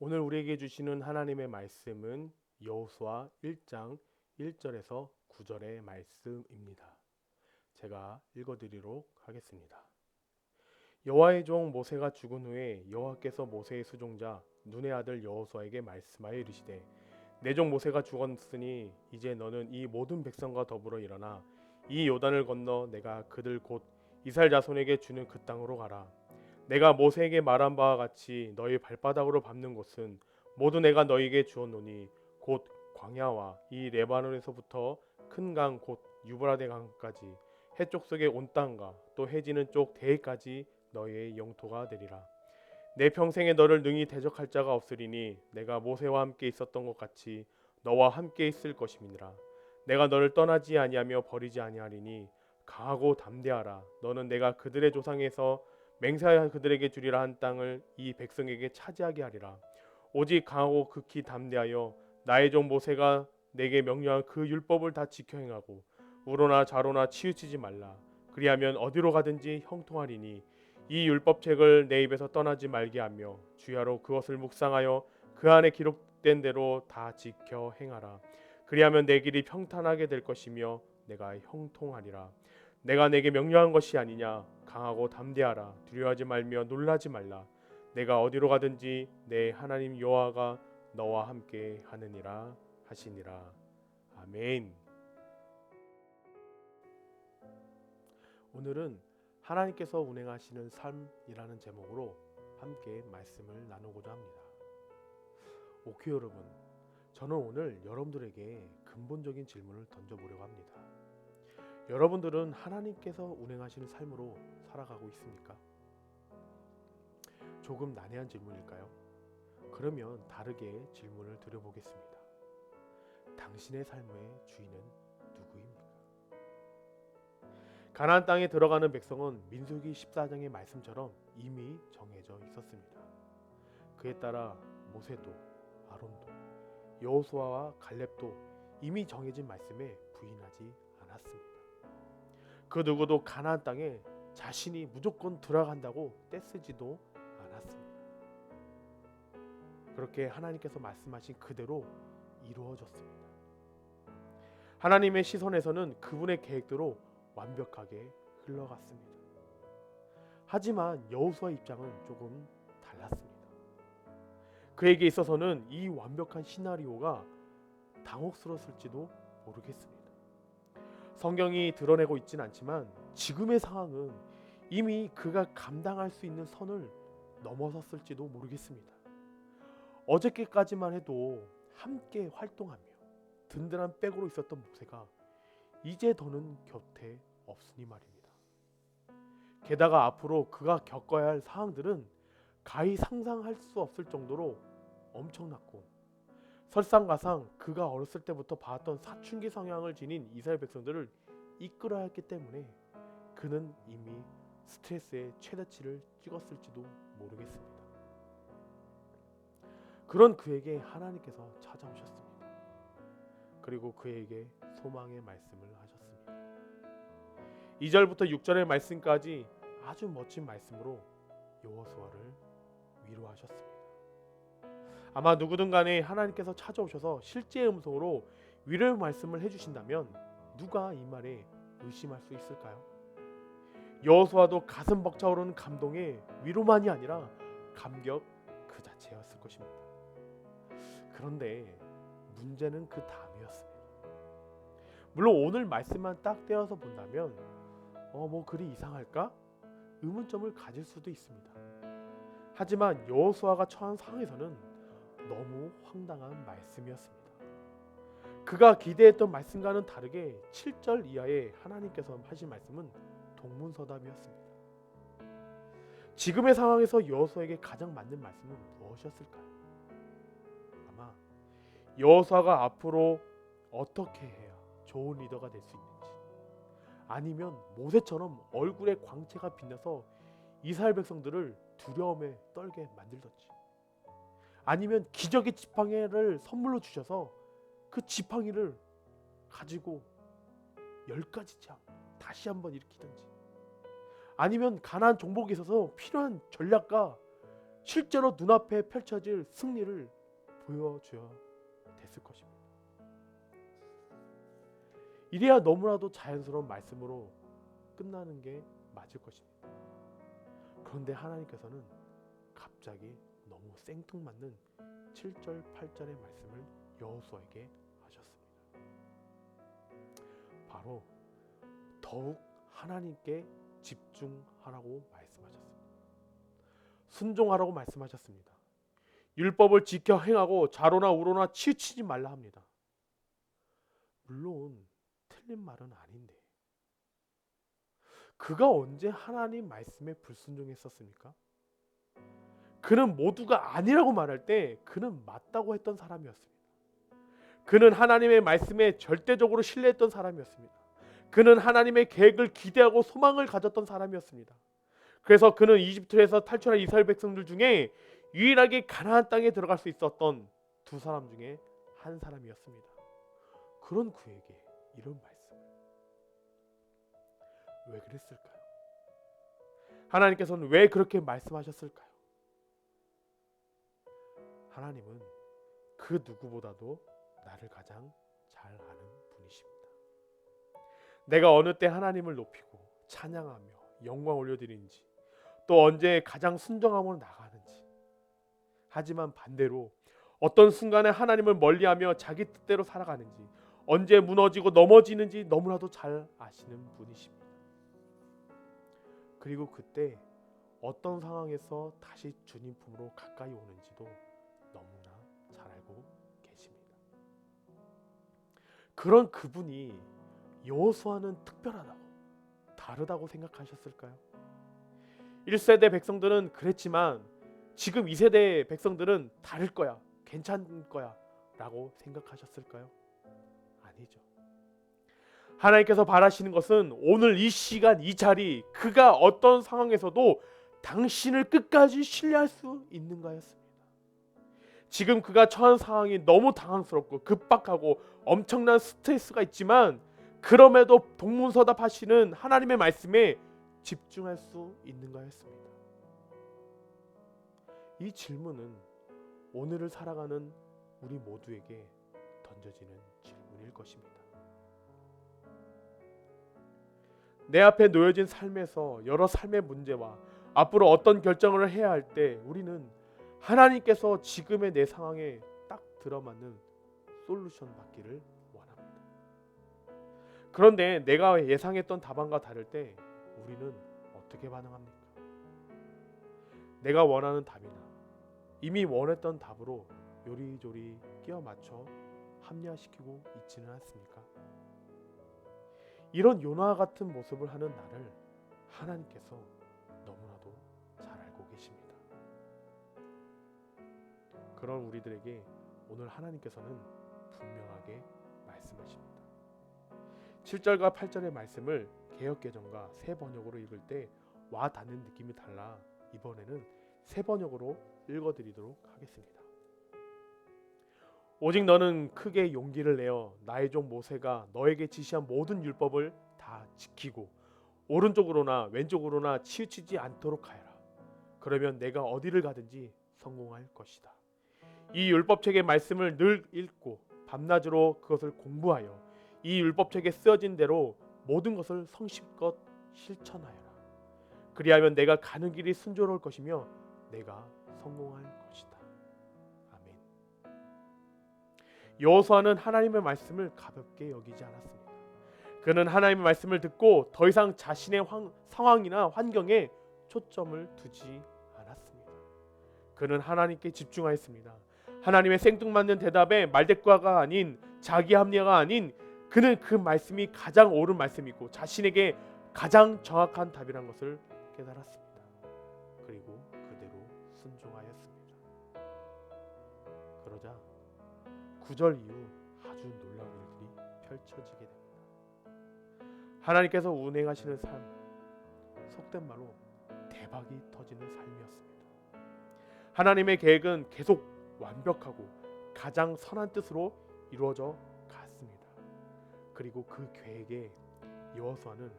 오늘 우리에게 주시는 하나님의 말씀은 여호수아 1장 1절에서 9절의 말씀입니다. 제가 읽어드리도록 하겠습니다. 여호와의 종 모세가 죽은 후에 여호와께서 모세의 수종자 눈의 아들 여호수아에게 말씀하여 이르시되 내 종 모세가 죽었으니 이제 너는 이 모든 백성과 더불어 일어나 이 요단을 건너 내가 그들 곧 이스라엘 자손에게 주는 그 땅으로 가라. 내가 모세에게 말한 바와 같이 너희 발바닥으로 밟는 곳은 모두 내가 너희에게 주었노니 곧 광야와 이 레바논에서부터 큰 강 곧 유브라데 강까지 해쪽 속의 온 땅과 또 해지는 쪽 대해까지 너희의 영토가 되리라. 내 평생에 너를 능히 대적할 자가 없으리니 내가 모세와 함께 있었던 것 같이 너와 함께 있을 것임이니라. 내가 너를 떠나지 아니하며 버리지 아니하리니 강하고 담대하라. 너는 내가 그들의 조상에서 맹세하여 그들에게 주리라 한 땅을 이 백성에게 차지하게 하리라. 오직 강하고 극히 담대하여 나의 종 모세가 내게 명령한 그 율법을 다 지켜 행하고 우로나 좌로나 치우치지 말라. 그리하면 어디로 가든지 형통하리니 이 율법책을 내 입에서 떠나지 말게 하며 주야로 그것을 묵상하여 그 안에 기록된 대로 다 지켜 행하라. 그리하면 내 길이 평탄하게 될 것이며 내가 형통하리라. 내가 내게 명령한 것이 아니냐. 강하고 담대하라. 두려워하지 말며 놀라지 말라. 내가 어디로 가든지 내 하나님 여호와가 너와 함께 하느니라 하시니라. 아멘. 오늘은 하나님께서 운행하시는 삶이라는 제목으로 함께 말씀을 나누고자 합니다. 오케이 여러분, 저는 오늘 여러분들에게 근본적인 질문을 던져보려고 합니다. 여러분들은 하나님께서 운행하시는 삶으로 살아가고 있습니까? 조금 난해한 질문일까요? 그러면 다르게 질문을 드려보겠습니다. 당신의 삶의 주인은 누구입니까? 가나안 땅에 들어가는 백성은 민수기 14장의 말씀처럼 이미 정해져 있었습니다. 그에 따라 모세도 아론도 여호수아와 갈렙도 이미 정해진 말씀에 부인하지 않았습니다. 그 누구도 가나안 땅에 자신이 무조건 들어간다고 떼쓰지도 않았습니다. 그렇게 하나님께서 말씀하신 그대로 이루어졌습니다. 하나님의 시선에서는 그분의 계획대로 완벽하게 흘러갔습니다. 하지만 여호수아 입장은 조금 달랐습니다. 그에게 있어서는 이 완벽한 시나리오가 당혹스러웠을지도 모르겠습니다. 성경이 드러내고 있진 않지만 지금의 상황은 이미 그가 감당할 수 있는 선을 넘어섰을지도 모르겠습니다. 어저께까지만 해도 함께 활동하며 든든한 백으로 있었던 모세가 이제 더는 곁에 없으니 말입니다. 게다가 앞으로 그가 겪어야 할 상황들은 가히 상상할 수 없을 정도로 엄청났고 설상가상 그가 어렸을 때부터 봐왔던 사춘기 성향을 지닌 이스라엘 백성들을 이끌어야 했기 때문에 그는 이미 스트레스의 최대치를 찍었을지도 모르겠습니다. 그런 그에게 하나님께서 찾아오셨습니다. 그리고 그에게 소망의 말씀을 하셨습니다. 2절부터 6절의 말씀까지 아주 멋진 말씀으로 여호수아를 위로하셨습니다. 아마 누구든 간에 하나님께서 찾아오셔서 실제 음성으로 위로의 말씀을 해주신다면 누가 이 말에 의심할 수 있을까요? 여호수아도 가슴 벅차오르는 감동의 위로만이 아니라 감격 그 자체였을 것입니다. 그런데 문제는 그 다음이었습니다. 물론 오늘 말씀만 딱 떼어서 본다면 뭐 그리 이상할까? 의문점을 가질 수도 있습니다. 하지만 여호수아가 처한 상황에서는 너무 황당한 말씀이었습니다. 그가 기대했던 말씀과는 다르게 7절 이하에 하나님께서 하신 말씀은 동문서답이었습니다. 지금의 상황에서 여호수아에게 가장 맞는 말씀은 무엇이었을까요? 아마 여호수아가 앞으로 어떻게 해야 좋은 리더가 될 수 있는지, 아니면 모세처럼 얼굴에 광채가 빛나서 이스라엘 백성들을 두려움에 떨게 만들던지, 아니면 기적의 지팡이를 선물로 주셔서 그 지팡이를 가지고 10가지 창 다시 한번 일으키든지, 아니면 가나안 정복에 있어서 필요한 전략과 실제로 눈앞에 펼쳐질 승리를 보여줘야 됐을 것입니다. 이래야 너무나도 자연스러운 말씀으로 끝나는 게 맞을 것입니다. 그런데 하나님께서는 갑자기 너무 생뚱맞는 7절 8절의 말씀을 여호수아에게 하셨습니다. 바로 더욱 하나님께 집중하라고 말씀하셨습니다. 순종하라고 말씀하셨습니다. 율법을 지켜 행하고 좌로나 우로나 치우치지 말라 합니다. 물론 틀린 말은 아닌데 그가 언제 하나님 말씀에 불순종했었습니까? 그는 모두가 아니라고 말할 때 그는 맞다고 했던 사람이었습니다. 그는 하나님의 말씀에 절대적으로 신뢰했던 사람이었습니다. 그는 하나님의 계획을 기대하고 소망을 가졌던 사람이었습니다. 그래서 그는 이집트에서 탈출한 이스라엘 백성들 중에 유일하게 가나안 땅에 들어갈 수 있었던 두 사람 중에 한 사람이었습니다. 그런 그에게 이런 말씀을 왜 그랬을까요? 하나님께서는 왜 그렇게 말씀하셨을까요? 하나님은 그 누구보다도 나를 가장 잘 아는 분이십니다. 내가 어느 때 하나님을 높이고 찬양하며 영광 올려드리는지, 또 언제 가장 순종함으로 나가는지, 하지만 반대로 어떤 순간에 하나님을 멀리하며 자기 뜻대로 살아가는지, 언제 무너지고 넘어지는지 너무나도 잘 아시는 분이십니다. 그리고 그때 어떤 상황에서 다시 주님 품으로 가까이 오는지도 너무나 잘 알고 계십니다. 그런 그분이 여호수아는 특별하다고, 다르다고 생각하셨을까요? 1세대 백성들은 그랬지만 지금 2세대 백성들은 다를 거야, 괜찮을 거야 라고 생각하셨을까요? 아니죠. 하나님께서 바라시는 것은 오늘 이 시간 이 자리, 그가 어떤 상황에서도 당신을 끝까지 신뢰할 수 있는가였습니다. 지금 그가 처한 상황이 너무 당황스럽고 급박하고 엄청난 스트레스가 있지만 그럼에도 동문서답하시는 하나님의 말씀에 집중할 수 있는가였습니다. 이 질문은 오늘을 살아가는 우리 모두에게 던져지는 질문일 것입니다. 내 앞에 놓여진 삶에서 여러 삶의 문제와 앞으로 어떤 결정을 해야 할 때 우리는 하나님께서 지금의 내 상황에 딱 들어맞는 솔루션 받기를 원합니다. 그런데 내가 예상했던 답안과 다를 때 우리는 어떻게 반응합니까? 내가 원하는 답이나 이미 원했던 답으로 요리조리 끼워 맞춰 합리화시키고 있지는 않습니까? 이런 요나와 같은 모습을 하는 나를 하나님께서 너무나도 잘 알고 계십니다. 그런 우리들에게 오늘 하나님께서는 분명하게 말씀하십니다. 7절과 8절의 말씀을 개역개정과 새 번역으로 읽을 때 와 닿는 느낌이 달라 이번에는 새 번역으로 읽어드리도록 하겠습니다. 오직 너는 크게 용기를 내어 나의 종 모세가 너에게 지시한 모든 율법을 다 지키고 오른쪽으로나 왼쪽으로나 치우치지 않도록 하여라. 그러면 내가 어디를 가든지 성공할 것이다. 이 율법책의 말씀을 늘 읽고 밤낮으로 그것을 공부하여 이 율법책에 쓰여진 대로 모든 것을 성실껏 실천하여라. 그리하면 내가 가는 길이 순조로울 것이며 내가 성공할 것이다. 아멘. 여호수아는 하나님의 말씀을 가볍게 여기지 않았습니다. 그는 하나님의 말씀을 듣고 더 이상 자신의 상황이나 환경에 초점을 두지 않았습니다. 그는 하나님께 집중하였습니다. 하나님의 생뚱맞는 대답에 말대꾸가 아닌 자기 합리화가 아닌 그는 그 말씀이 가장 옳은 말씀이고 자신에게 가장 정확한 답이란 것을 깨달았습니다. 그리고 그대로 순종하였습니다. 그러자 9절 이후 아주 놀라운 일들이 펼쳐지게 됩니다. 하나님께서 운행하시는 삶, 속된 말로 대박이 터지는 삶이었습니다. 하나님의 계획은 계속 완벽하고 가장 선한 뜻으로 이루어져 갔습니다. 그리고 그 계획에 여호수아는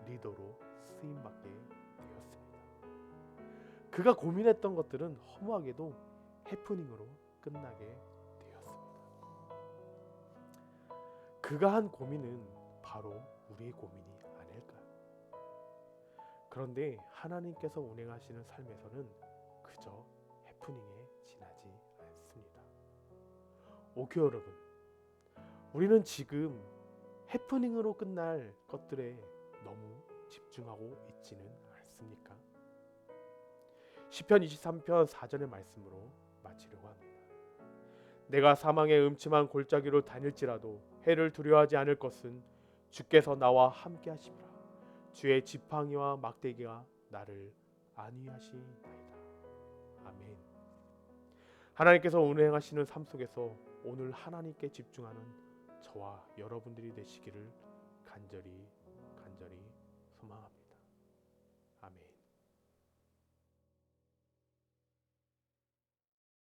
리더로 쓰임받게 되었습니다. 그가 고민했던 것들은 허무하게도 해프닝으로 끝나게 되었습니다. 그가 한 고민은 바로 우리의 고민이 아닐까요? 그런데 하나님께서 운행하시는 삶에서는 그저 해프닝에 지나지 않습니다. 오케이 여러분, 우리는 지금 해프닝으로 끝날 것들에 너무 집중하고 있지는 않습니까? 시편 23편 4절의 말씀으로 마치려고 합니다. 내가 사망의 음침한 골짜기로 다닐지라도 해를 두려워하지 않을 것은 주께서 나와 함께 하심이라. 주의 지팡이와 막대기가 나를 안위하시나이다. 아멘. 하나님께서 운행하시는 삶 속에서 오늘 하나님께 집중하는 저와 여러분들이 되시기를 간절히